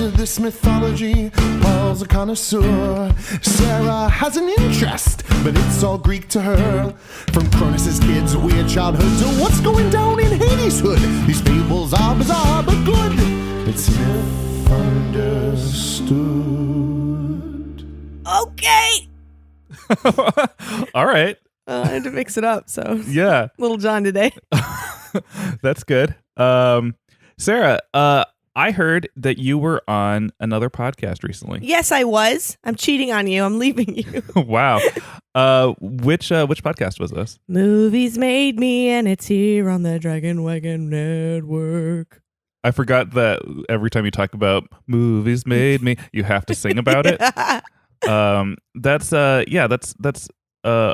into this mythology. Paul's a connoisseur. Sarah has an interest, but it's all Greek to her. From Cronus's kids' weird childhood to what's going down in Hades' hood. These fables are bizarre but good. It's misunderstood. Okay. All right. I had to mix it up, so Yeah. Little John today. That's good. Sarah, I heard that you were on another podcast recently. Yes, I was. I'm cheating on you. I'm leaving you. Wow. Which podcast was this? Movies Made Me, and it's here on the Dragon Wagon Network. I forgot that every time you talk about movies made me, you have to sing about it. That's a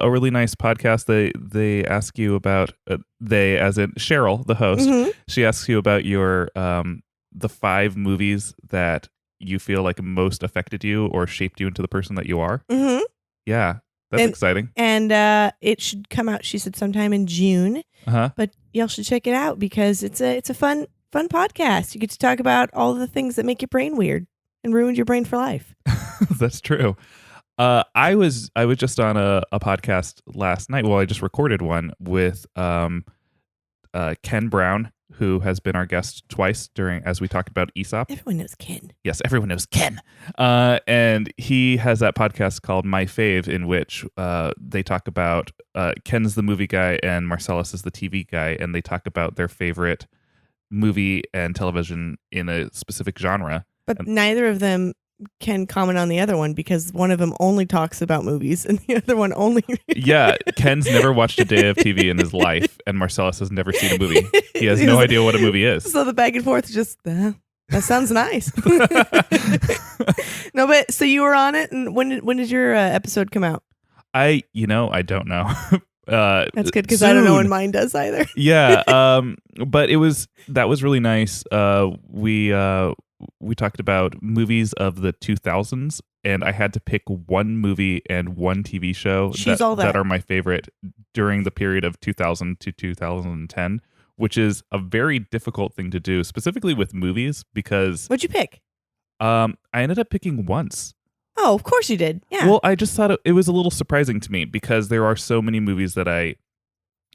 really nice podcast. They ask you about they, as in Cheryl, the host. Mm-hmm. She asks you about your the 5 movies that you feel like most affected you or shaped you into the person that you are. Mm-hmm. Yeah, that's exciting. And it should come out, she said, sometime in June. But y'all should check it out because it's a fun podcast. You get to talk about all the things that make your brain weird and ruined your brain for life. That's true. I was just on a podcast last night. Well, I just recorded one with Ken Brown, who has been our guest twice as we talked about Aesop. Everyone knows Ken. Yes, everyone knows Ken. And he has that podcast called My Fave, in which they talk about Ken's the movie guy and Marcellus is the TV guy, and they talk about their favorite movie and television in a specific genre. But neither of them can comment on the other one because one of them only talks about movies and the other one only. Yeah, Ken's never watched a day of TV in his life, and Marcellus has never seen a movie. He has no idea what a movie is. So the back and forth is just, that sounds nice. No, but so you were on it, and when did your episode come out? I don't know. That's good because I don't know when mine does either. Yeah, but that was really nice. We talked about movies of the 2000s, and I had to pick one movie and one TV show that are my favorite during the period of 2000 to 2010, which is a very difficult thing to do, specifically with movies, because... What'd you pick? I ended up picking Once. Oh, of course you did. Yeah. Well, I just thought it was a little surprising to me because there are so many movies that I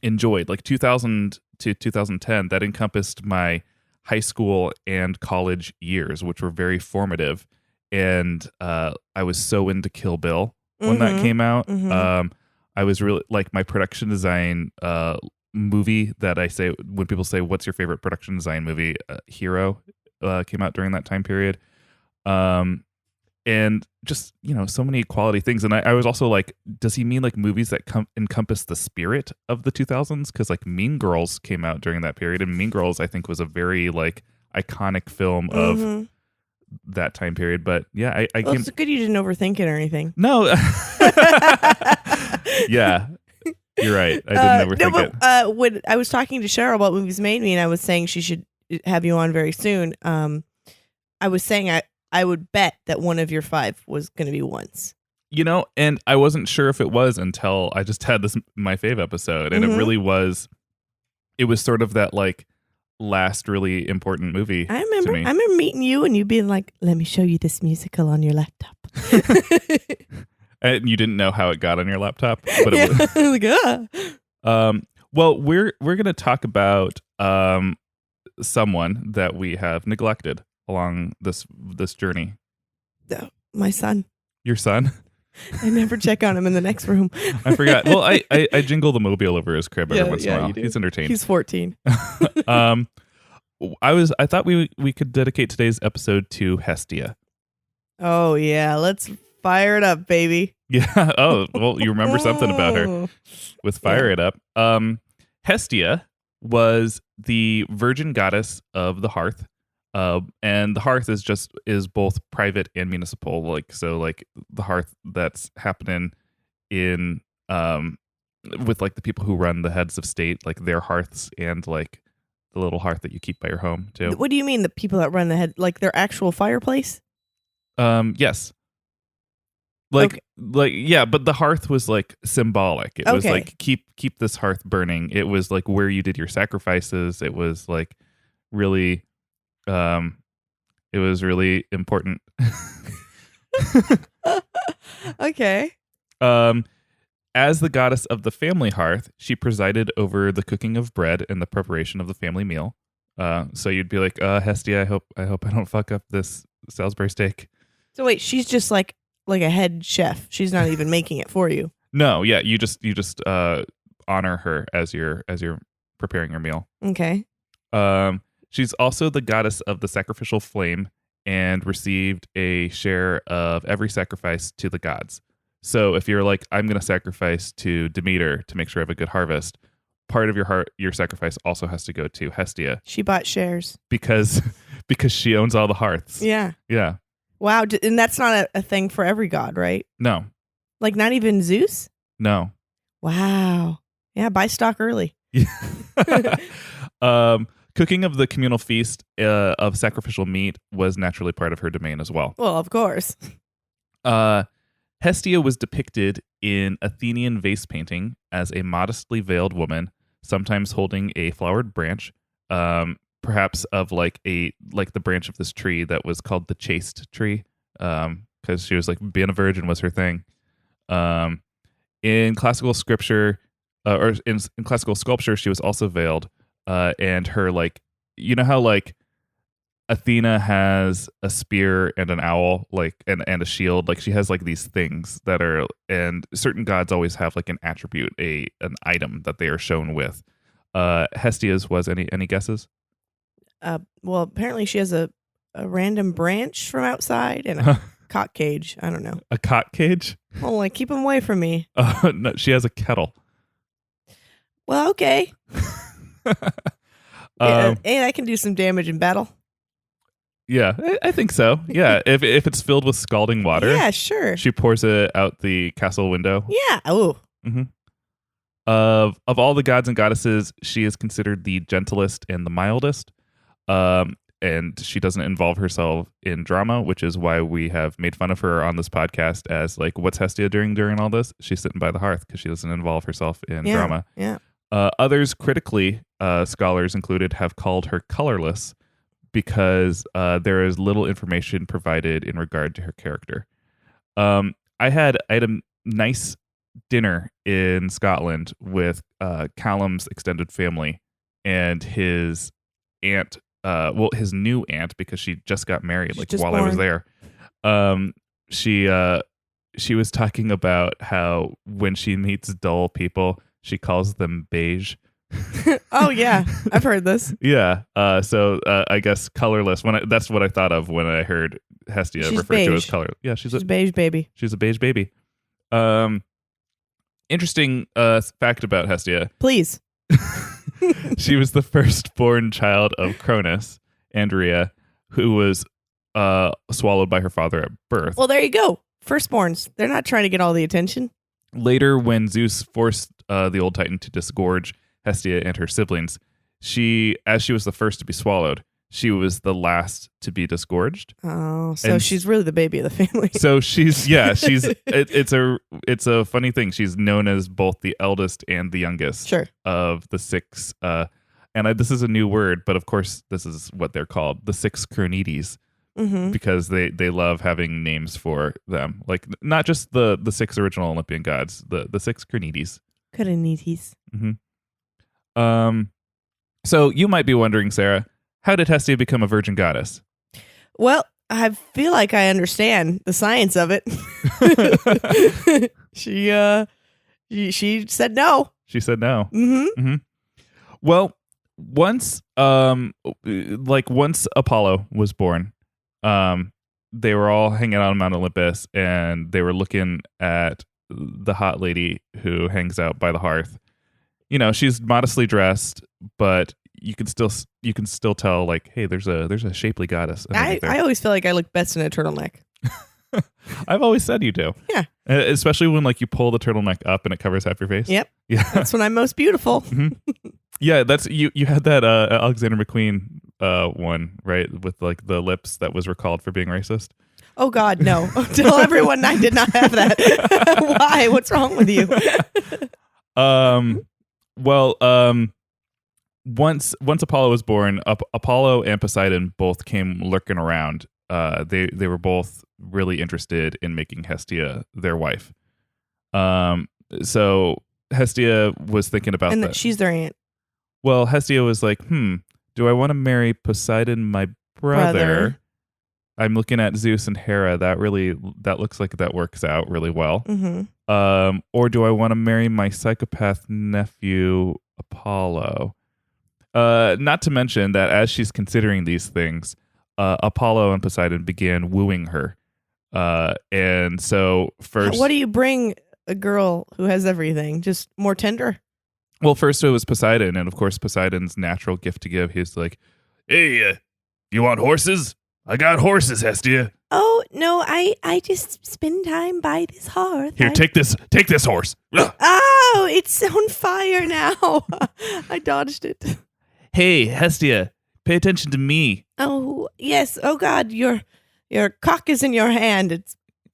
enjoyed, like 2000 to 2010, that encompassed my high school and college years, which were very formative. And I was so into Kill Bill when that came out. Mm-hmm. I was really like my production design movie that I say when people say, what's your favorite production design movie? Hero came out during that time period. And just, so many quality things. And I was also like, does he mean like movies that encompass the spirit of the 2000s? Because like Mean Girls came out during that period. And Mean Girls, I think, was a very like iconic film of that time period. But yeah, it's good you didn't overthink it or anything. No. Yeah, you're right. I didn't overthink it. When I was talking to Cheryl about Movies Made Me and I was saying she should have you on very soon, I was saying I would bet that one of your 5 was going to be Once. And I wasn't sure if it was until I just had this My Fave episode, and it really was. It was sort of that like last really important movie. I remember. To me. I remember meeting you and you being like, "Let me show you this musical on your laptop." And you didn't know how it got on your laptop, but it was. I was like, Well, we're gonna talk about someone that we have neglected along this journey. My son. Your son? I never check on him in the next room. I forgot. Well, I jingle the mobile over his crib every once in a while. He's entertained. He's 14. I thought we could dedicate today's episode to Hestia. Oh yeah, let's fire it up, baby. Yeah. Oh, well, you remember something about her with Fire It Up. Hestia was the virgin goddess of the hearth. And the hearth is both private and municipal. Like the hearth that's happening in with like the people who run the heads of state, like their hearths, and like the little hearth that you keep by your home too. What do you mean the people that run the head, like their actual fireplace? Yes. Like yeah, but the hearth was like symbolic. It was like keep this hearth burning. It was like where you did your sacrifices. It was like really It was really important. Okay. As the goddess of the family hearth, she presided over the cooking of bread and the preparation of the family meal. So you'd be like, Hestia, I hope I don't fuck up this Salisbury steak. So wait, she's just like a head chef. She's not even making it for you. No, yeah, you just honor her as you're preparing your meal. Okay. She's also the goddess of the sacrificial flame and received a share of every sacrifice to the gods. So if you're like, I'm going to sacrifice to Demeter to make sure I have a good harvest, part of your sacrifice also has to go to Hestia. She bought shares. Because she owns all the hearths. Yeah. Yeah. Wow. And that's not a thing for every god, right? No. Like not even Zeus? No. Wow. Yeah, buy stock early. Cooking of the communal feast of sacrificial meat was naturally part of her domain as well. Well, of course. Hestia was depicted in Athenian vase painting as a modestly veiled woman, sometimes holding a flowered branch, perhaps of like the branch of this tree that was called the chaste tree, because she was like being a virgin was her thing. In classical scripture, or in classical sculpture, she was also veiled, and her like, you know how like Athena has a spear and an owl, like and a shield. Like she has like these things that are, and certain gods always have like an attribute, an item that they are shown with. Hestia's was any guesses? Well, apparently she has a random branch from outside and a cock cage. I don't know. A cock cage? Oh, like keep them away from me. No, she has a kettle. Well, okay. And I can do some damage in battle. Yeah, I think so. Yeah, if it's filled with scalding water, yeah, sure. she pours it out the castle window. Yeah. Oh. Mm-hmm. Of all the gods and goddesses, she is considered the gentlest and the mildest. And she doesn't involve herself in drama, which is why we have made fun of her on this podcast as like, what's Hestia doing during all this? She's sitting by the hearth because she doesn't involve herself in drama. Yeah. Others critically, scholars included, have called her colorless because there is little information provided in regard to her character. I had a nice dinner in Scotland with Callum's extended family and his aunt, his new aunt, because she just got married while I was there. She was talking about how when she meets dull people, she calls them beige. Oh yeah, I've heard this. Yeah. So I guess colorless. That's what I thought of when I heard Hestia referred to as color. Yeah, she's a beige baby. She's a beige baby. Interesting fact about Hestia. Please. She was the firstborn child of Cronus, Andrea, who was swallowed by her father at birth. Well, there you go. Firstborns. They're not trying to get all the attention. Later, when Zeus forced the old Titan to disgorge Hestia and her siblings, as she was the first to be swallowed, she was the last to be disgorged. Oh, so she's really the baby of the family. So it's a funny thing. She's known as both the eldest and the youngest of the six. And this is a new word, but of course this is what they're called, the six Cronides, because they love having names for them, like not just the six original Olympian gods, the six Cronides. Cronides. So you might be wondering, Sarah, how did Hestia become a virgin goddess? Well, I feel like I understand the science of it. She said no. She said no. Mm-hmm. Well, once Apollo was born, they were all hanging out on Mount Olympus, and they were looking at the hot lady who hangs out by the hearth. You know, she's modestly dressed, but you can still tell, like, hey, there's a shapely goddess. I always feel like I look best in a turtleneck. I've always said you do. Yeah. Especially when like you pull the turtleneck up and it covers half your face. Yep. Yeah. That's when I'm most beautiful. Yeah, that's you had that Alexander McQueen one, right? With like the lips that was recalled for being racist. Oh God, no. Tell everyone I did not have that. Why? What's wrong with you? once Apollo was born, Apollo and Poseidon both came lurking around. They were both really interested in making Hestia their wife. So Hestia was thinking about and that. She's their aunt. Well, Hestia was like, do I want to marry Poseidon, my brother? I'm looking at Zeus and Hera. That looks like that works out really well. Mm-hmm. Or do I want to marry my psychopath nephew, Apollo? Not to mention that as she's considering these things, Apollo and Poseidon began wooing her. And so first... What do you bring a girl who has everything? Just more tender? Well, first it was Poseidon, and of course Poseidon's natural gift to give. He's like, hey, you want horses? I got horses, Hestia. Oh, no, I just spend time by this hearth. Here, take this horse. Oh, it's on fire now. I dodged it. Hey, Hestia, pay attention to me. Oh, yes. Oh, God, your cock is in your hand.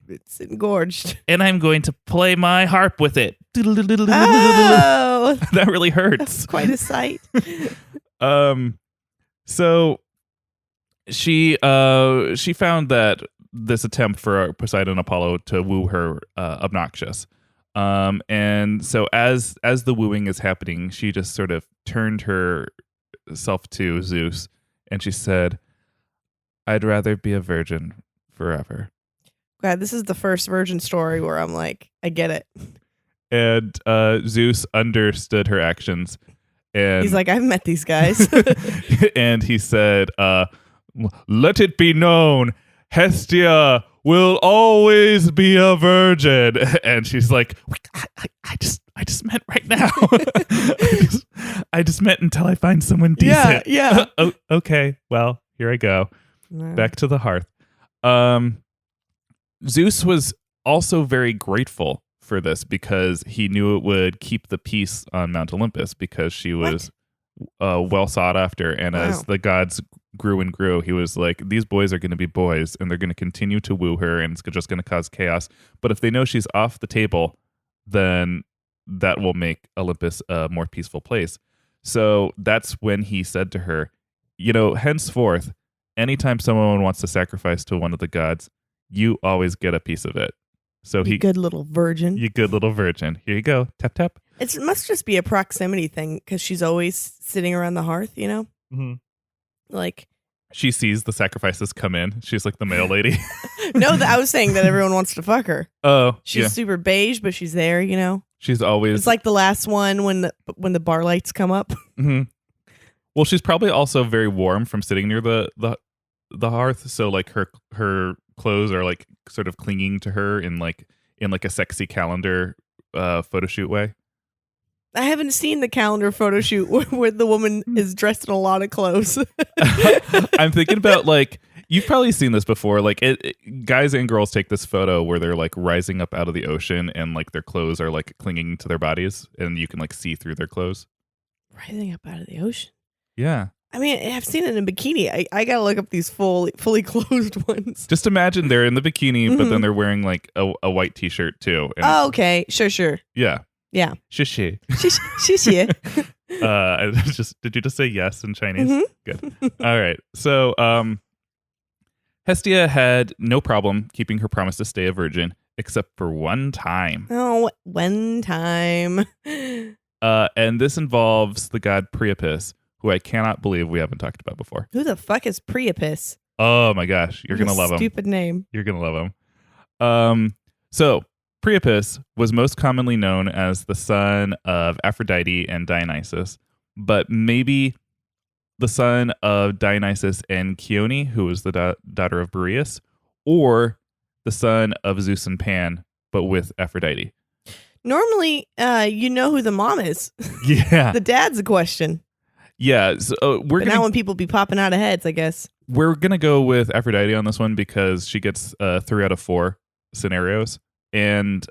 It's engorged. And I'm going to play my harp with it. Oh, that really hurts. That's quite a sight. So she found that this attempt for Poseidon and Apollo to woo her obnoxious. And so as the wooing is happening, she just sort of turned herself to Zeus and she said, I'd rather be a virgin forever. God, this is the first virgin story where I'm like, I get it. And Zeus understood her actions. And he's like, I've met these guys. and he said, let it be known, Hestia will always be a virgin. And she's like, I just meant right now. I just meant until I find someone decent. Yeah. Okay, well, here I go. Back to the hearth. Zeus was also very grateful for this because he knew it would keep the peace on Mount Olympus because she was well sought after. And as the gods grew and grew, he was like, these boys are going to be boys and they're going to continue to woo her and it's just going to cause chaos. But if they know she's off the table, then that will make Olympus a more peaceful place. So that's when he said to her, henceforth, anytime someone wants to sacrifice to one of the gods, you always get a piece of it. So you good little virgin. You good little virgin. Here you go. Tap, tap. It must just be a proximity thing because she's always sitting around the hearth, Mm-hmm. Like she sees the sacrifices come in. She's like the mail lady. No, I was saying that everyone wants to fuck her. Oh, she's super beige, but she's there, She's always... It's like the last one when the bar lights come up. Mm-hmm. Well, she's probably also very warm from sitting near the hearth, so like her clothes are like sort of clinging to her in a sexy calendar photo shoot way. I haven't seen the calendar photo shoot where the woman is dressed in a lot of clothes. I'm thinking about you've probably seen this before. Guys and girls take this photo where they're like rising up out of the ocean and like their clothes are like clinging to their bodies and you can like see through their clothes. Rising up out of the ocean. Yeah. I mean, I've seen it in a bikini. I gotta look up these fully clothed ones. Just imagine they're in the bikini, but then they're wearing like a white t-shirt too. And okay. Sure. Yeah. Yeah. Shishi. Shishi. Did you just say yes in Chinese? Mm-hmm. Good. All right. So, Hestia had no problem keeping her promise to stay a virgin, except for one time. Oh, one time. And this involves the god Priapus, who I cannot believe we haven't talked about before. Who the fuck is Priapus? Oh my gosh, you're gonna love him. Stupid name. You're gonna love him. So Priapus was most commonly known as the son of Aphrodite and Dionysus, but maybe the son of Dionysus and Chione, who was the daughter of Boreas, or the son of Zeus and Pan, but with Aphrodite. Normally, you know who the mom is. Yeah. The dad's a question. Yeah. So now when people be popping out of heads, I guess. We're going to go with Aphrodite on this one because she gets 3 out of 4 scenarios. And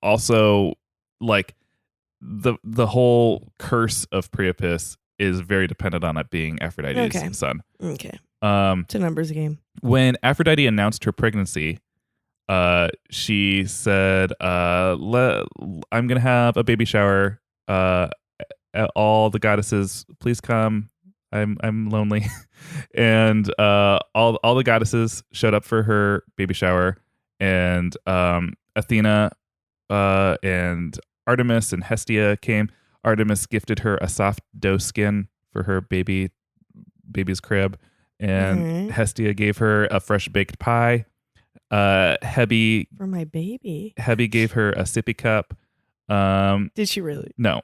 also, like, the whole curse of Priapus is very dependent on it being Aphrodite's son. Okay. It's a numbers game. When Aphrodite announced her pregnancy, she said, I'm going to have a baby shower all the goddesses, please come. I'm lonely. And all the goddesses showed up for her baby shower, and Athena and Artemis and Hestia came. Artemis gifted her a soft dough skin for her baby's crib, and Hestia gave her a fresh baked pie. Hebe for my baby. Hebe gave her a sippy cup. Did she really? No.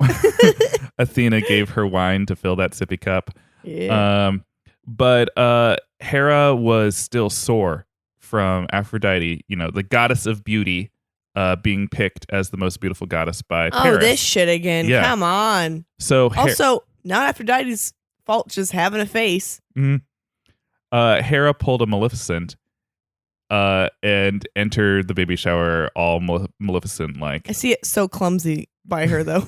Athena gave her wine to fill that sippy cup. Yeah. But Hera was still sore from Aphrodite, the goddess of beauty, being picked as the most beautiful goddess by Paris. Oh, this shit again. Yeah. Come on. So also, not Aphrodite's fault just having a face. Hera pulled a Maleficent and entered the baby shower all Maleficent-like. I see it so clumsy by her, though.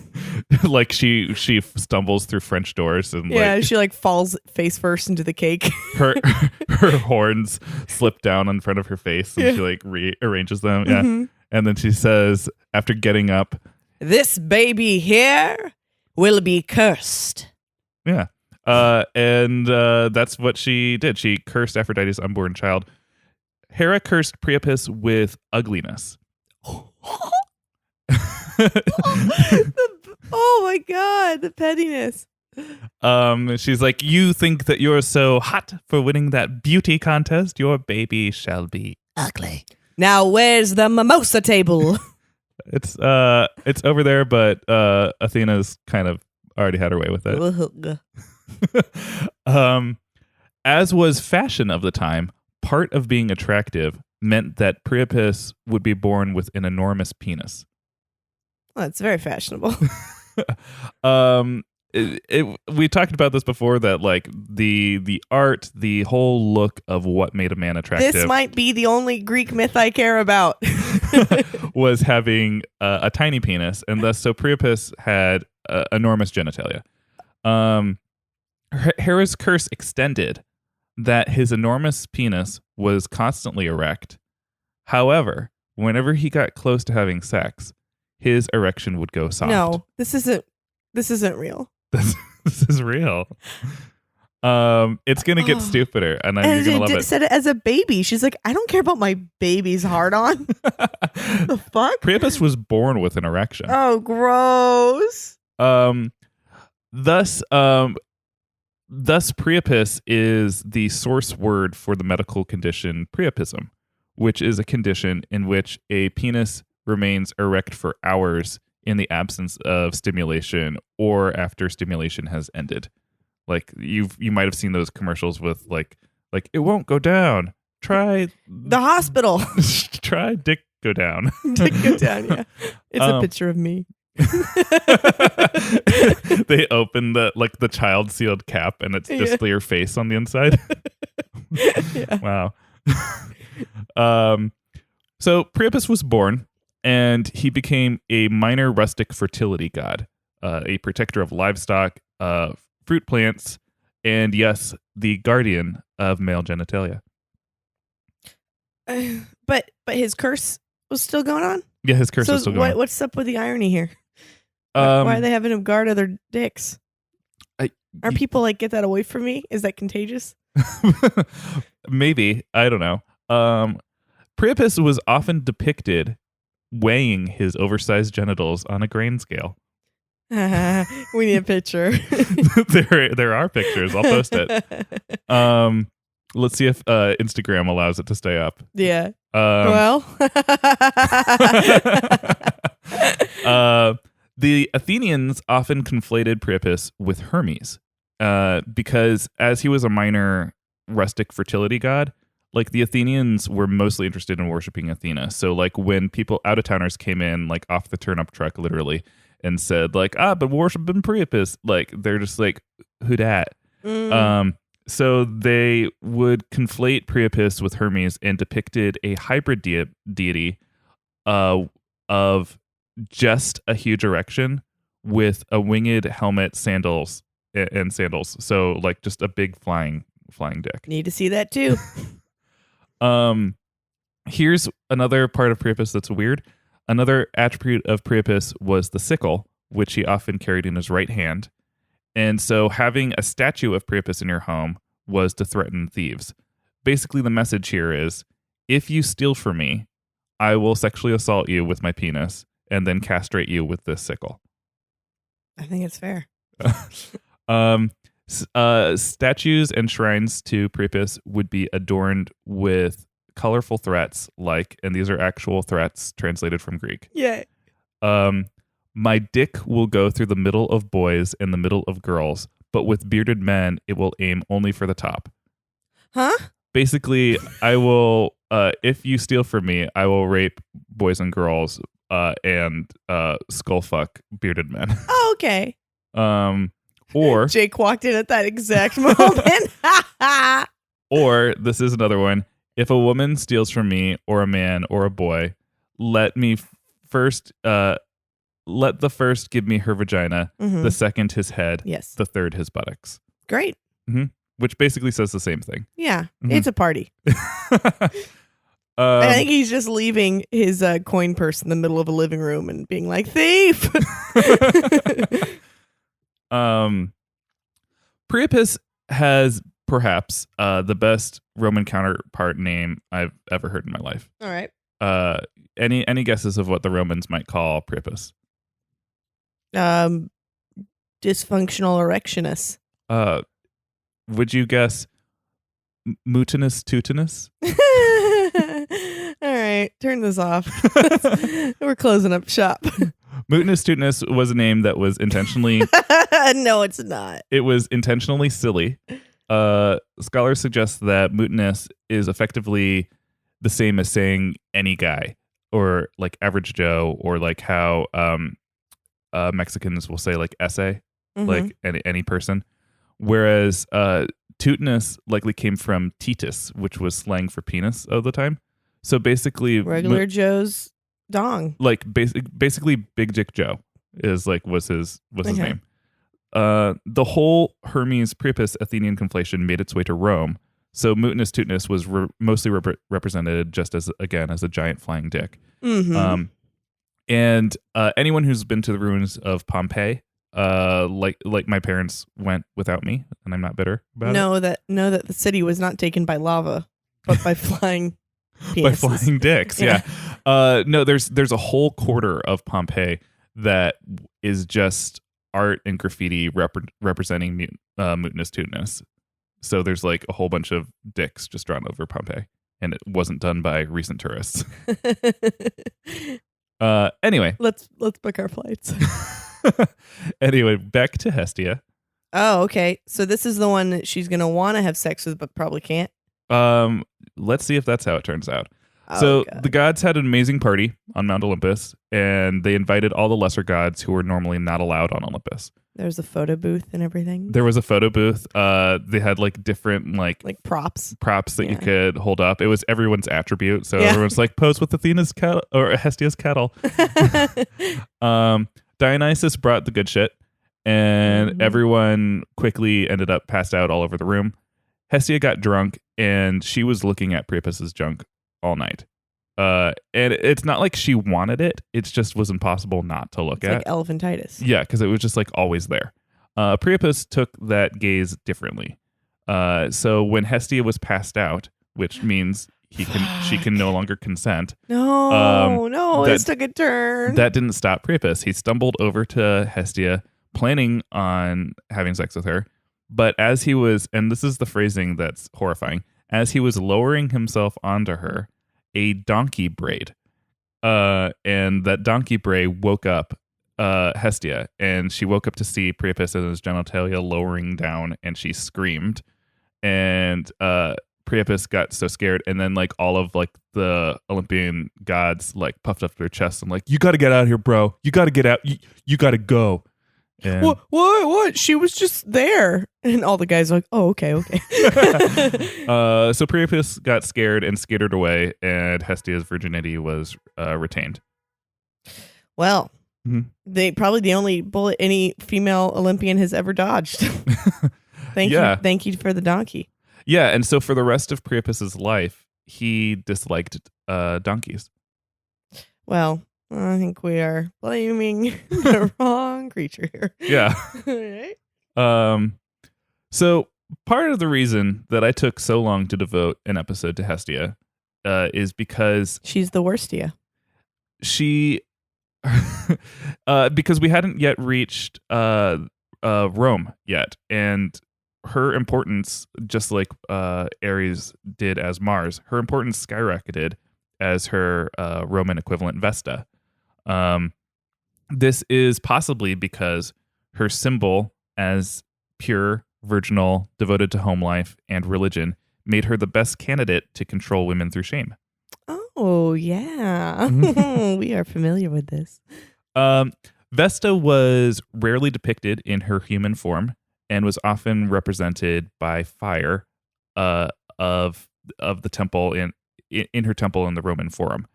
Like she stumbles through French doors and she falls face first into the cake. her horns slip down in front of her face, and she rearranges them. Yeah. And then she says, after getting up, "This baby here will be cursed." Yeah. And that's what she did. She cursed Aphrodite's unborn child. Hera cursed Priapus with ugliness. Oh my God, the pettiness. She's like, "You think that you're so hot for winning that beauty contest? Your baby shall be ugly." Now where's the mimosa table? It's over there, but Athena's kind of already had her way with it. As was fashion of the time, part of being attractive meant that Priapus would be born with an enormous penis. Well, it's very fashionable. We talked about this before, that like the art, the whole look of what made a man attractive. This might be the only Greek myth I care about. Was having a tiny penis, and thus so Priapus had enormous genitalia. Hera's curse extended that his enormous penis was constantly erect. However, whenever he got close to having sex, his erection would go soft. No, this isn't real. This is real. It's gonna get stupider, and then you're gonna love it. Said it as a baby. She's like, "I don't care about my baby's hard on." The fuck? Priapus was born with an erection. Oh, gross. Thus, Priapus is the source word for the medical condition priapism, which is a condition in which a penis remains erect for hours in the absence of stimulation or after stimulation has ended. Like you might have seen those commercials with like it won't go down. Try the hospital. Try dick go down. Dick go down. Yeah, it's a picture of me. They open the child sealed cap, and it's just your face on the inside. Yeah. Wow. So Priapus was born, and he became a minor rustic fertility god, a protector of livestock, fruit plants, and yes, the guardian of male genitalia. But his curse was still going on? Yeah, his curse was still going on. What's up with the irony here? Why are they having him guard other dicks? Are people like, "Get that away from me"? Is that contagious? Maybe. I don't know. Priapus was often depicted weighing his oversized genitals on a grain scale. We need a picture. There are pictures. I'll post it. Let's see if Instagram allows it to stay up. Yeah. The Athenians often conflated Priapus with Hermes, because as he was a minor rustic fertility god, like the Athenians were mostly interested in worshiping Athena. So like when people out-of-towners came in, like off the turnip truck, literally, and said like, but worshiping Priapus, like they're just like, who dat? So they would conflate Priapus with Hermes and depicted a hybrid deity of just a huge erection with a winged helmet, sandals, and sandals. So like just a big flying dick. Need to see that too. Here's another part of Priapus that's weird. Another attribute of Priapus was the sickle, which he often carried in his right hand. And so having a statue of Priapus in your home was to threaten thieves. Basically, the message here is, if you steal from me, I will sexually assault you with my penis and then castrate you with this sickle. I think it's fair. Statues and shrines to Priapus would be adorned with colorful threats like, and these are actual threats translated from Greek. Yay. My dick will go through the middle of boys and the middle of girls, but with bearded men, it will aim only for the top. Huh? Basically, I will, if you steal from me, I will rape boys and girls and skull fuck bearded men. Oh, okay. Or Jake walked in at that exact moment. or this is another one. If a woman steals from me, or a man, or a boy, let the first give me her vagina, the second his head, yes, the third his buttocks. Great. Mm-hmm. Which basically says the same thing. Yeah, it's a party. I think he's just leaving his coin purse in the middle of a living room and being like, thief! Priapus has perhaps the best Roman counterpart name I've ever heard in my life. All right. Any guesses of what the Romans might call Priapus? Dysfunctional erectionist. Would you guess mutinous tutinous? All right, turn this off. We're closing up shop. Mutinous tutinous was a name that was intentionally... No, it's not. It was intentionally silly. Scholars suggest that mutinous is effectively the same as saying any guy, or like average Joe, or like how Mexicans will say like ese, like any person. Whereas tutinous likely came from titus, which was slang for penis of the time. So basically, regular Joe's dong. Like basically, Big Dick Joe was his name. The whole Hermes Priapus Athenian conflation made its way to Rome. So mutinous tutinous was mostly represented just as a giant flying dick. And anyone who's been to the ruins of Pompeii, like my parents went without me, and I'm not bitter about it. Know that the city was not taken by lava, but by flying penises. By flying dicks. Yeah. No, there's a whole quarter of Pompeii that is just art and graffiti representing mutinous tutinous. So there's like a whole bunch of dicks just drawn over Pompeii, and it wasn't done by recent tourists. Anyway, let's book our flights. Anyway, back to Hestia. Oh, okay. So this is the one that she's gonna want to have sex with, but probably can't. Let's see if that's how it turns out. Oh, so God. the gods had an amazing party on Mount Olympus, and they invited all the lesser gods who were normally not allowed on Olympus. There's a photo booth and everything. There was a photo booth. They had like different like props that you could hold up. It was everyone's attribute. So everyone's like, pose with Athena's cattle or Hestia's cattle. Dionysus brought the good shit, and everyone quickly ended up passed out all over the room. Hestia got drunk, and she was looking at Priapus's junk all night. And it's not like she wanted it. It just was impossible not to look at. Like elephantitis. Yeah, because it was just like always there. Priapus took that gaze differently. So when Hestia was passed out, which means she can no longer consent. No, this took a turn. That didn't stop Priapus. He stumbled over to Hestia, planning on having sex with her. But as he was, and this is the phrasing that's horrifying, as he was lowering himself onto her, a donkey brayed. And that donkey bray woke up Hestia, and she woke up to see Priapus and his genitalia lowering down, and she screamed. And Priapus got so scared, and then like all of like the Olympian gods like puffed up their chests and like, you got to get out of here, bro. You got to get out. You got to go. And What? She was just there. And all the guys are like, oh, okay. So Priapus got scared and skittered away, and Hestia's virginity was retained. Well, they probably the only bullet any female Olympian has ever dodged. Thank you for the donkey. Yeah, and so for the rest of Priapus's life, he disliked donkeys. Well, I think we are blaming the wrong creature here. Yeah. Right? So part of the reason that I took so long to devote an episode to Hestia is because she's the worstia. She, because we hadn't yet reached Rome yet, and her importance, just like Ares did as Mars, her importance skyrocketed as her Roman equivalent Vesta. This is possibly because her symbol as pure, virginal, devoted to home life and religion made her the best candidate to control women through shame. Oh, yeah. We are familiar with this. Vesta was rarely depicted in her human form and was often represented by fire of the temple in her temple in the Roman Forum.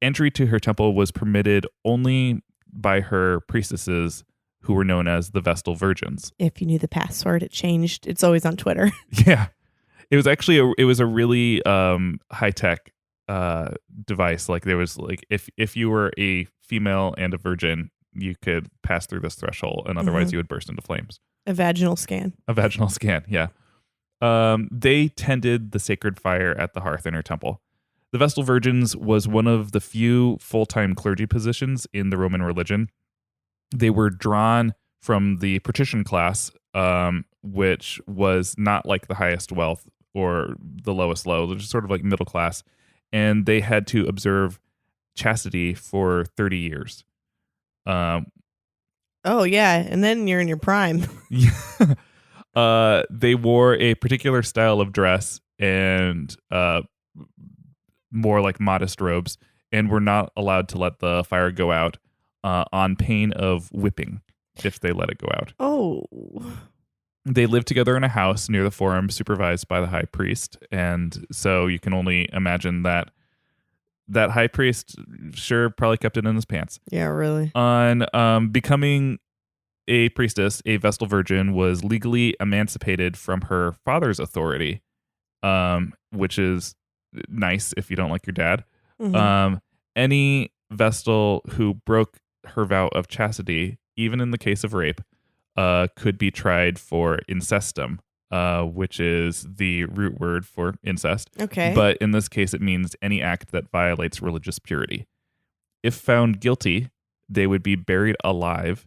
Entry to her temple was permitted only by her priestesses, who were known as the Vestal Virgins. If you knew the password, it changed. It's always on Twitter. Yeah, it was actually a really high tech device. Like there was like if you were a female and a virgin, you could pass through this threshold, and otherwise you would burst into flames. A vaginal scan. A vaginal scan, yeah. They tended the sacred fire at the hearth in her temple. The Vestal Virgins was one of the few full-time clergy positions in the Roman religion. They were drawn from the patrician class, which was not like the highest wealth or the lowest low. They're just sort of like middle class. And they had to observe chastity for 30 years. Oh, yeah. And then you're in your prime. They wore a particular style of dress and more like modest robes, and were not allowed to let the fire go out on pain of whipping if they let it go out. Oh. They lived together in a house near the forum, supervised by the high priest, and so you can only imagine that high priest sure probably kept it in his pants. Yeah, really. On becoming a priestess, a Vestal Virgin was legally emancipated from her father's authority, which is nice if you don't like your dad. Mm-hmm. Any Vestal who broke her vow of chastity, even in the case of rape, could be tried for incestum, which is the root word for incest. Okay. But in this case, it means any act that violates religious purity. If found guilty, they would be buried alive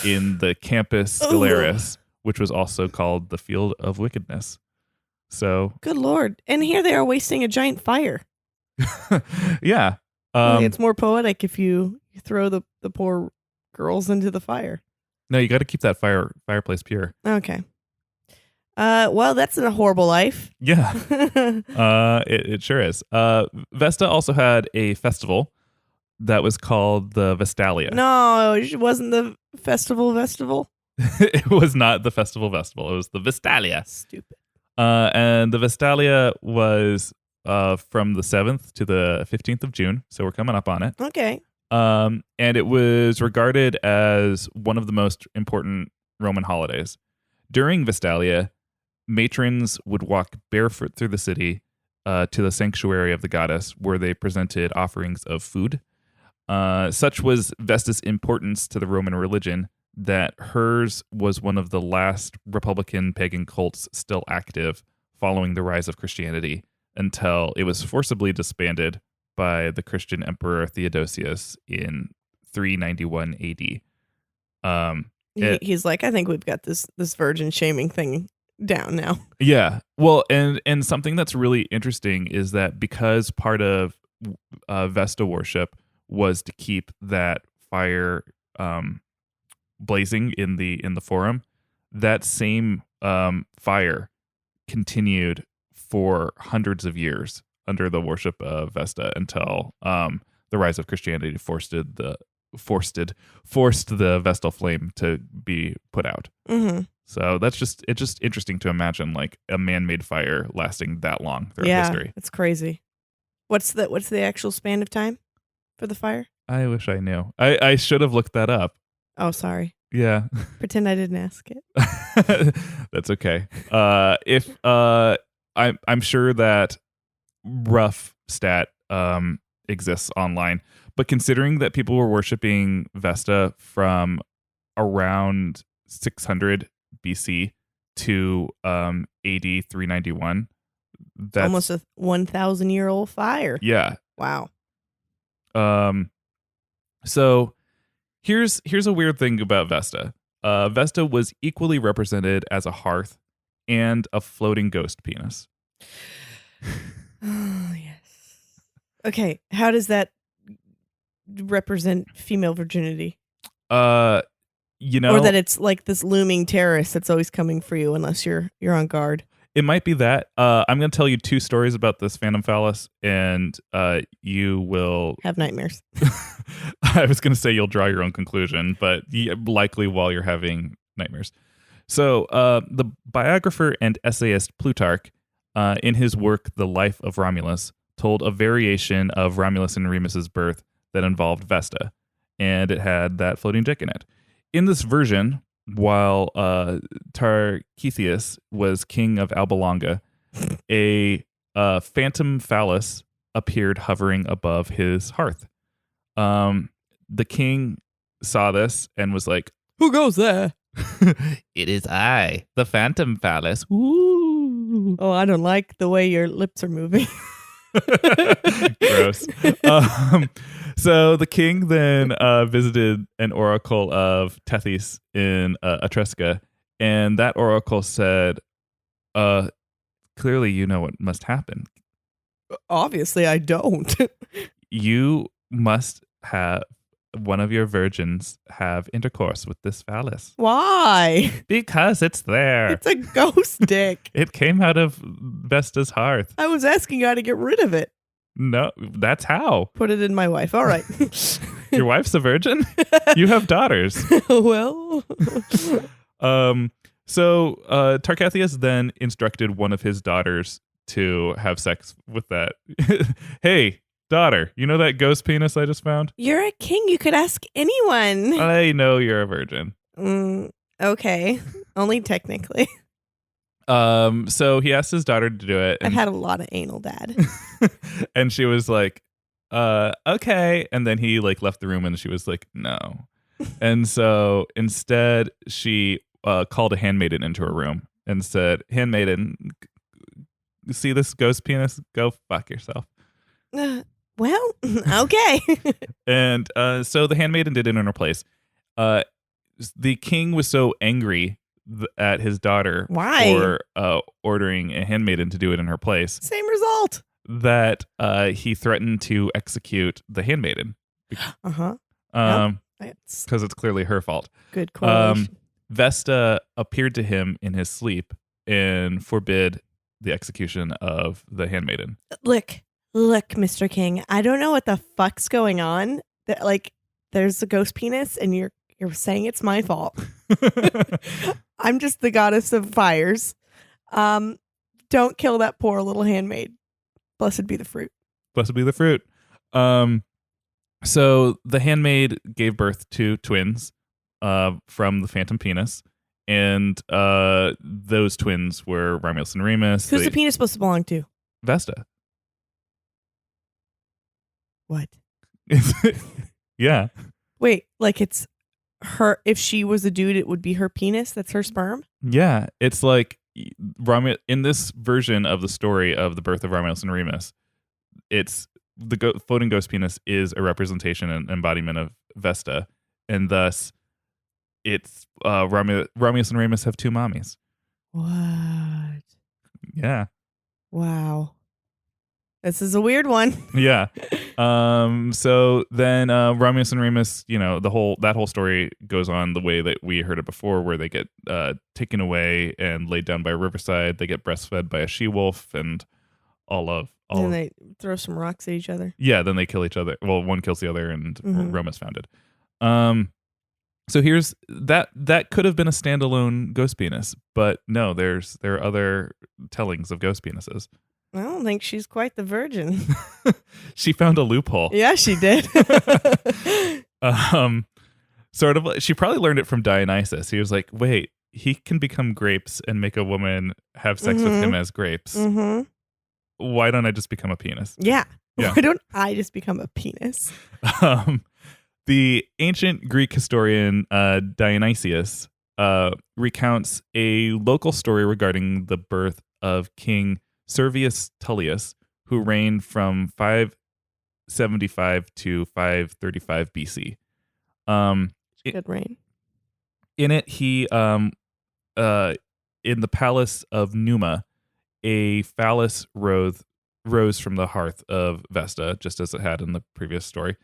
in the Campus Scalaris, which was also called the Field of Wickedness. So, good Lord. And here they are wasting a giant fire. yeah. It's more poetic if you throw the poor girls into the fire. No, you got to keep that fireplace pure. Okay. Well, that's a horrible life. Yeah. It sure is. Vesta also had a festival that was called the Vestalia. No, it wasn't the festival. It was not the festival. It was the Vestalia. Stupid. And the Vestalia was from the 7th to the 15th of June. So we're coming up on it. Okay. And it was regarded as one of the most important Roman holidays. During Vestalia, matrons would walk barefoot through the city to the sanctuary of the goddess, where they presented offerings of food. Such was Vesta's importance to the Roman religion that hers was one of the last Republican pagan cults still active following the rise of Christianity, until it was forcibly disbanded by the Christian Emperor Theodosius in 391 AD. He's like, I think we've got this virgin shaming thing down now. Yeah. Well, and something that's really interesting is that because part of Vesta worship was to keep that fire blazing in the forum, that same fire continued for hundreds of years under the worship of Vesta until the rise of Christianity forced the Vestal flame to be put out. Mm-hmm. So it's just interesting to imagine like a man-made fire lasting that long throughout history. It's crazy. What's the actual span of time for the fire? I wish I knew. I should have looked that up. Oh, sorry. Yeah. Pretend I didn't ask it. That's okay. If I'm sure that rough stat exists online, but considering that people were worshiping Vesta from around 600 BC to AD 391. That's almost a 1,000-year-old fire. Yeah. Wow. So here's a weird thing about Vesta. Vesta was equally represented as a hearth and a floating ghost penis. Oh, yes. Okay, how does that represent female virginity? Or that it's like this looming terrorist that's always coming for you unless you're on guard. It might be that. I'm going to tell you 2 stories about this phantom phallus, and you will have nightmares. I was going to say you'll draw your own conclusion, but likely while you're having nightmares. So the biographer and essayist Plutarch, in his work The Life of Romulus, told a variation of Romulus and Remus's birth that involved Vesta, and it had that floating dick in it. In this version, while Tarchetius was king of Alba Longa, a phantom phallus appeared hovering above his hearth. The king saw this and was like, "Who goes there?" "It is I, the phantom phallus." Woo! Oh, I don't like the way your lips are moving. Gross. So the king then visited an oracle of Tethys in Etruska, and that oracle said, "Clearly you know what must happen. Obviously, I don't." You must have one of your virgins have intercourse with this phallus." Why? "Because it's there. It's a ghost dick. It came out of Vesta's hearth." I was asking you how to get rid of it. "No, that's how. Put it in my wife. All right." Your wife's a virgin? You have daughters." Well. So Tarchetius then instructed one of his daughters to have sex with that. "Hey, daughter, you know that ghost penis I just found? You're a king. You could ask anyone. I know you're a virgin." Okay. Only technically. So he asked his daughter to do it. I've had a lot of anal, Dad. And she was like, "Okay." And then he like left the room, and she was like, "No." And so instead, she called a handmaiden into her room and said, "Handmaiden, see this ghost penis? Go fuck yourself." Well, okay. And so the handmaiden did it in her place. The king was so angry at his daughter for ordering a handmaiden to do it in her place. Same result. That he threatened to execute the handmaiden. Uh-huh. Because it's clearly her fault. Good correlation. Vesta appeared to him in his sleep and forbid the execution of the handmaiden. Look, Mr. King, I don't know what the fuck's going on. Like, there's a ghost penis, and you're saying it's my fault. I'm just the goddess of fires. Don't kill that poor little handmaid. Blessed be the fruit. Blessed be the fruit. So the handmaid gave birth to twins from the phantom penis, and those twins were Romulus and Remus. Who's the penis supposed to belong to? Vesta. What? Yeah. Wait, like it's her. If she was a dude, it would be her penis. That's her sperm. Yeah, it's like in this version of the story of the birth of Romulus and Remus, it's the floating ghost penis is a representation and embodiment of Vesta, and thus it's Romulus and Remus have 2 mommies. What? Yeah. Wow. This is a weird one. Yeah. So then Romulus and Remus, that whole story goes on the way that we heard it before, where they get taken away and laid down by a riverside. They get breastfed by a she-wolf, and and they throw some rocks at each other. Yeah, then they kill each other. Well, one kills the other, and Rome is founded. So here's that could have been a standalone ghost penis, but no, there are other tellings of ghost penises. I don't think she's quite the virgin. She found a loophole. Yeah, she did. Sort of. She probably learned it from Dionysus. He was like, "Wait, he can become grapes and make a woman have sex with him as grapes. Mm-hmm. Why don't I just become a penis?" Yeah. Why don't I just become a penis? The ancient Greek historian Dionysius recounts a local story regarding the birth of King Servius Tullius, who reigned from 575 to 535 BC. Good reign. In it, he in the palace of Numa, a phallus rose from the hearth of Vesta, just as it had in the previous story.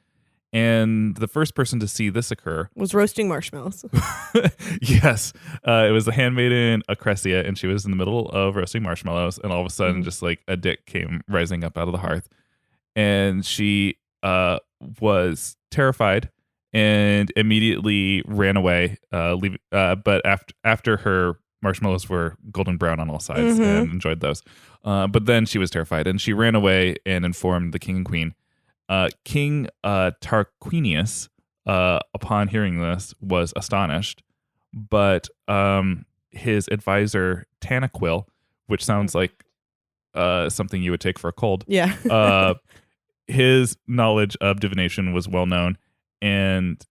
And the first person to see this occur was roasting marshmallows. Yes. It was the handmaiden Acresia, and she was in the middle of roasting marshmallows, and all of a sudden just like a dick came rising up out of the hearth. And she was terrified and immediately ran away, but after her marshmallows were golden brown on all sides and enjoyed those. But then she was terrified, and she ran away and informed the king and queen. King Tarquinius, upon hearing this, was astonished, but his advisor Tanaquil, which sounds like something you would take for a cold, his knowledge of divination was well known, and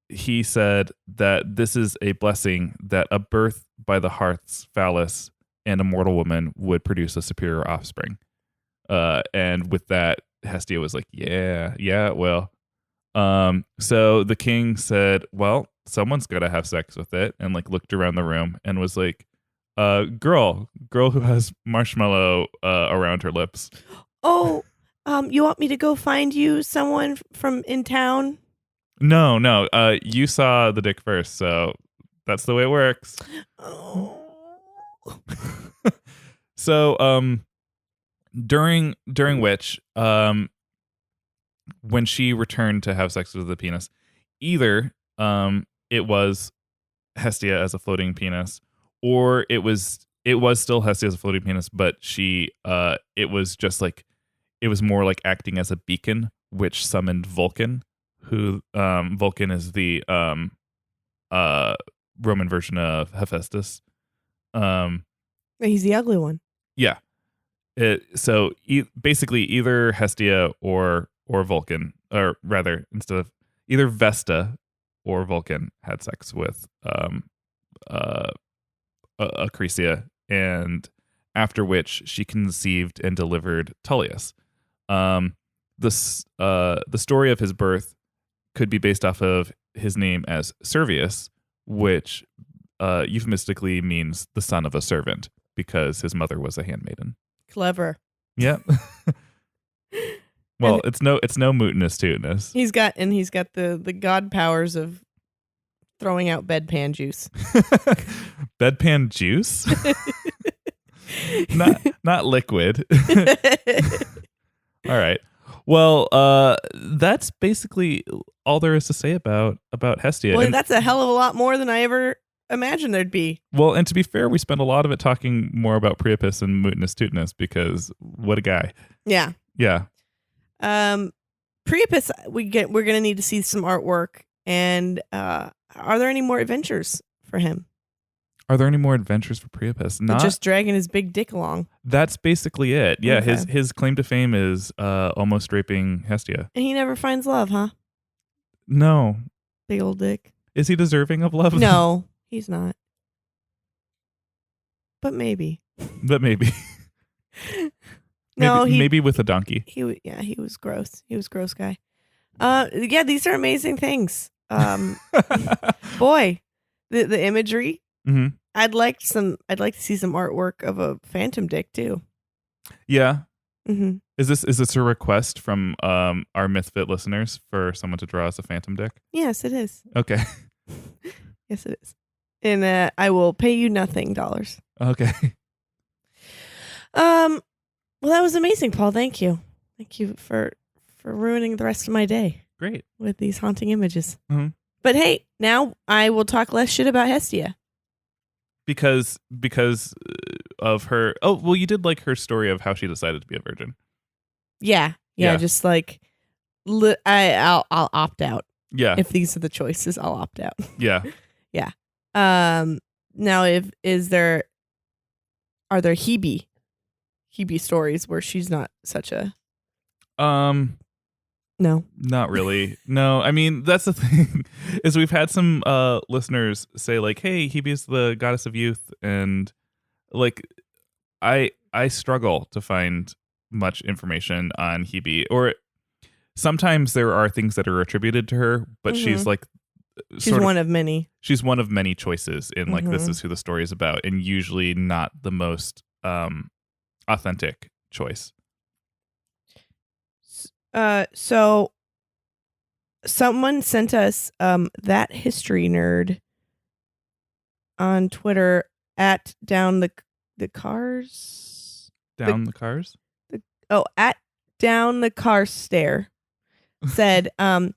he said that this is a blessing, that a birth by the hearth's phallus and a mortal woman would produce a superior offspring. And with that, Hestia was like, yeah, it will. So the king said, well, someone's got to have sex with it, and like looked around the room and was like, girl who has marshmallow around her lips. Oh, you want me to go find you someone from in town? No. You saw the dick first, so that's the way it works. Oh. So, during which, when she returned to have sex with the penis, either it was Hestia as a floating penis, or it was still Hestia as a floating penis, but she it was just like, it was more like acting as a beacon, which summoned Vulcan, who Vulcan is the Roman version of Hephaestus. He's the ugly one. Yeah. So basically either Hestia or Vulcan, or rather, instead of either Vesta or Vulcan, had sex with Acresia, and after which she conceived and delivered Tullius. The story of his birth could be based off of his name as Servius, which euphemistically means the son of a servant, because his mother was a handmaiden. Clever. Yeah. Well, it's no mutinous tootness. He's got the god powers of throwing out bedpan juice. Bedpan juice? not liquid. All right. Well, that's basically all there is to say about Hestia. Well, that's a hell of a lot more than I ever imagined there'd be. Well, and to be fair, we spent a lot of it talking more about Priapus and mutinous tootness, because what a guy. Yeah. Yeah. Priapus, we're gonna need to see some artwork. And are there any more adventures for him? Are there any more adventures for Priapus? Not just dragging his big dick along. That's basically it. Yeah, Okay. his claim to fame is almost raping Hestia. And he never finds love, huh? No. Big old dick. Is he deserving of love? No, he's not. But maybe. But maybe. No, maybe with a donkey. He was gross. He was a gross guy. Yeah, these are amazing things. Boy, the imagery. Mm-hmm. I'd like to see some artwork of a phantom dick too. Yeah. Mm-hmm. Is this a request from our MythFit listeners for someone to draw us a phantom dick? Yes, it is. Okay. Yes, it is. And I will pay you nothing dollars. Okay. Well, that was amazing, Paul. Thank you. Thank you for ruining the rest of my day. Great. With these haunting images. Mm-hmm. But hey, now I will talk less shit about Hestia. Because of her. Oh, well, you did like her story of how she decided to be a virgin. Yeah. Just like I'll opt out. Yeah. If these are the choices, I'll opt out. Yeah. Yeah. Now, are there Hebe stories where she's not such a No. Not really. No, I mean, that's the thing is we've had some listeners say like, hey, Hebe is the goddess of youth. And like, I struggle to find much information on Hebe, or sometimes there are things that are attributed to her, but she's like, she's one of many. She's one of many choices in like, this is who the story is about, and usually not the most authentic choice. So someone sent us that history nerd on Twitter at down the cars. Down the cars? At down the car stare said at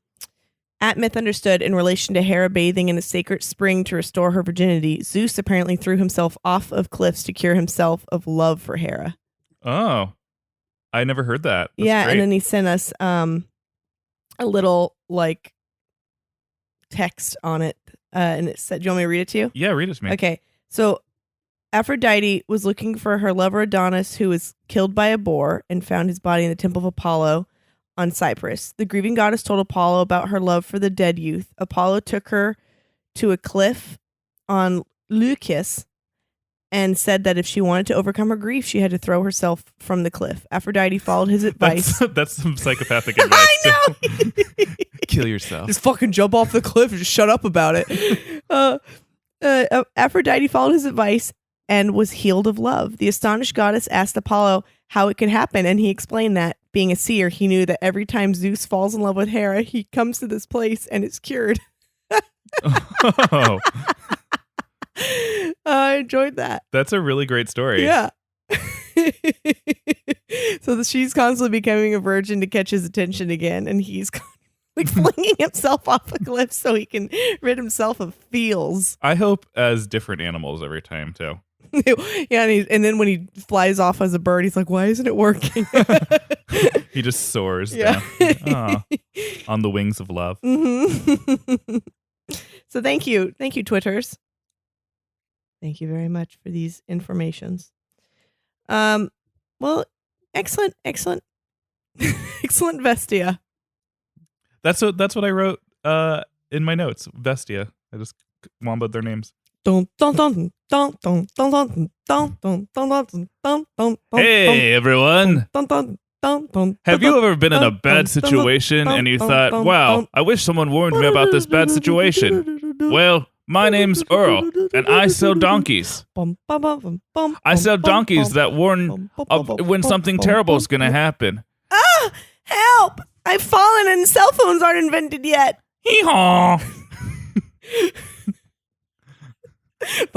Myth Understood, in relation to Hera bathing in a sacred spring to restore her virginity, Zeus apparently threw himself off of cliffs to cure himself of love for Hera. Oh, I never heard that. That's yeah, great. and then he sent us a little like text on it, and it said, "Do you want me to read it to you?" Yeah, read it to me. Okay, so Aphrodite was looking for her lover Adonis, who was killed by a boar, and found his body in the temple of Apollo on Cyprus. The grieving goddess told Apollo about her love for the dead youth. Apollo took her to a cliff on Leucas and said that if she wanted to overcome her grief, she had to throw herself from the cliff. Aphrodite followed his advice. That's some psychopathic advice. I know. Kill yourself. Just fucking jump off the cliff and just shut up about it. Aphrodite followed his advice and was healed of love. The astonished goddess asked Apollo how it could happen, and he explained that, being a seer, he knew that every time Zeus falls in love with Hera, he comes to this place and is cured. Oh. I enjoyed that. That's a really great story. Yeah. So she's constantly becoming a virgin to catch his attention again, and he's like flinging himself off a cliff so he can rid himself of feels. I hope as different animals every time too. Yeah, and then when he flies off as a bird, he's like, "Why isn't it working?" He just soars Yeah. down on the wings of love. Mm-hmm. So thank you, Twitters. Thank you very much for these informations. Well, excellent, excellent Vestia. That's what I wrote in my notes. Vestia. I just womboed their names. Hey everyone! Have you ever been in a bad situation and you thought, wow, I wish someone warned me about this bad situation? Well, my name's Earl, and I sell donkeys. I sell donkeys that warn of when something terrible is going to happen. Ah! Help! I've fallen and cell phones aren't invented yet. Hee-haw! It's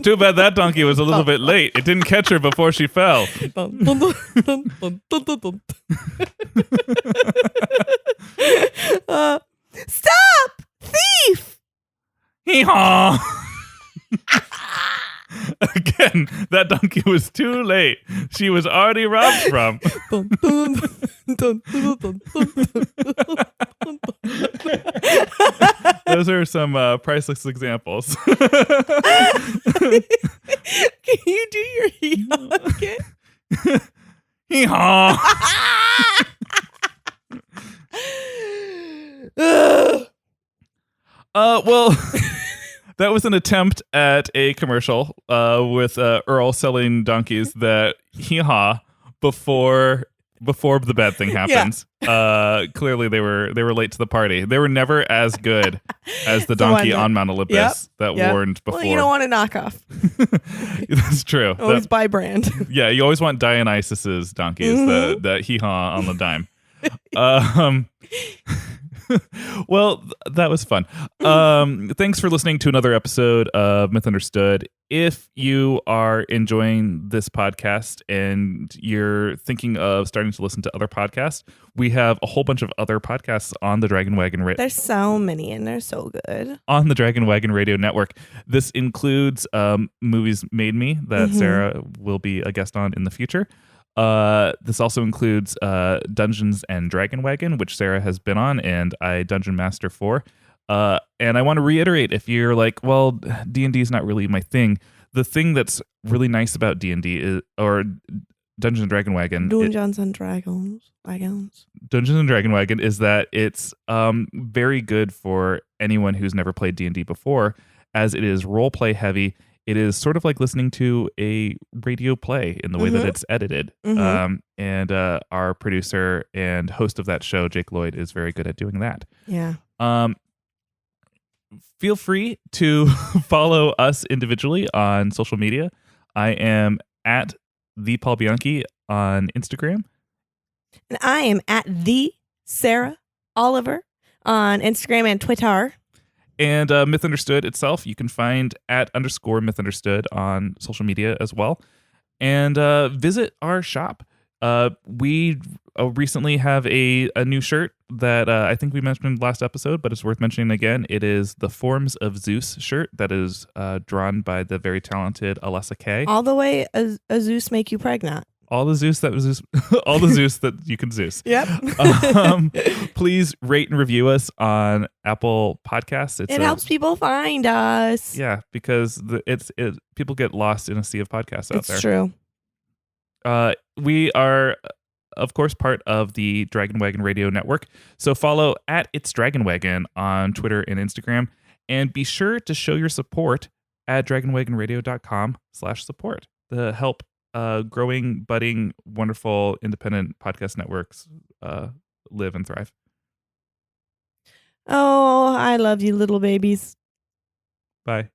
too bad that donkey was a little bit late. It didn't catch her before she fell. Stop! Thief! Hee-haw! Again, that donkey was too late. She was already robbed from. Those are some priceless examples. Can you do your hee-haw again? Hee-haw! Well, that was an attempt at a commercial with Earl selling donkeys that hee-haw before the bad thing happens. Yeah. Clearly they were late to the party. They were never as good as the donkey on Mount Olympus that warned before. Well, you don't want a knockoff. That's true. Always buy brand. Yeah, you always want Dionysus's donkeys that hee-haw on the dime. Well, that was fun. Thanks for listening to another episode of Myth Understood. If you are enjoying this podcast and you're thinking of starting to listen to other podcasts, we have a whole bunch of other podcasts on the Dragon Wagon Radio. There's so many and they're so good. On the Dragon Wagon Radio Network. This includes Movies Made Me that Sarah will be a guest on in the future. This also includes Dungeons and Dragon Wagon, which Sarah has been on and I Dungeon Master for. And I want to reiterate, if you're like, well, D&D is not really my thing. The thing that's really nice about D&D is, or Dungeons and Dragon Wagon. Dungeons and Dragons. Wagons. Dungeons and Dragon Wagon is that it's very good for anyone who's never played D&D before, as it is role play heavy. It is sort of like listening to a radio play in the way that it's edited. And our producer and host of that show, Jake Lloyd, is very good at doing that. Yeah. Feel free to follow us individually on social media. I am at the Paul Bianchi on Instagram. And I am at the Sarah Oliver on Instagram and Twitter. And Myth Understood itself, you can find at _Myth Understood on social media as well. And visit our shop. We recently have a new shirt that I think we mentioned last episode, but it's worth mentioning again. It is the Forms of Zeus shirt that is drawn by the very talented Alessa Kay. All the way a Zeus make you pregnant. All the Zeus that was Zeus, all the Zeus that you can Zeus. Yep. Please rate and review us on Apple Podcasts. It helps people find us. Yeah, because people get lost in a sea of podcasts out there. It's true. We are, of course, part of the Dragon Wagon Radio Network. So follow at It's Dragon Wagon on Twitter and Instagram, and be sure to show your support at dragonwagonradio.com/support to help growing, budding, wonderful, independent podcast networks live and thrive. Oh, I love you, little babies. Bye.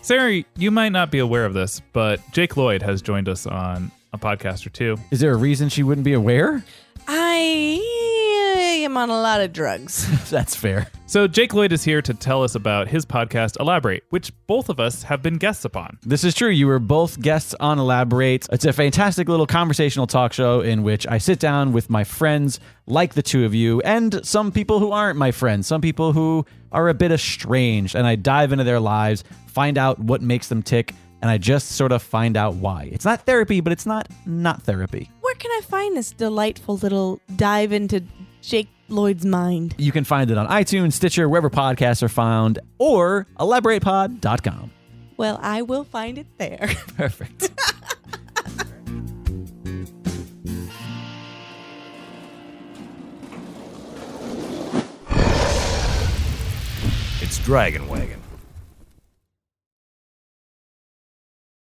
Sarah, you might not be aware of this, but Jake Lloyd has joined us on a podcast or two. Is there a reason she wouldn't be aware? I am on a lot of drugs. That's fair. So Jake Lloyd is here to tell us about his podcast, Elaborate, which both of us have been guests upon. This is true. You were both guests on Elaborate. It's a fantastic little conversational talk show in which I sit down with my friends like the two of you and some people who aren't my friends, some people who are a bit estranged, and I dive into their lives, find out what makes them tick, and I just sort of find out why. It's not therapy, but it's not therapy. Where can I find this delightful little dive into Jake Lloyd's mind? You can find it on iTunes, Stitcher, wherever podcasts are found, or elaboratepod.com. Well, I will find it there. Perfect. It's Dragon Wagon.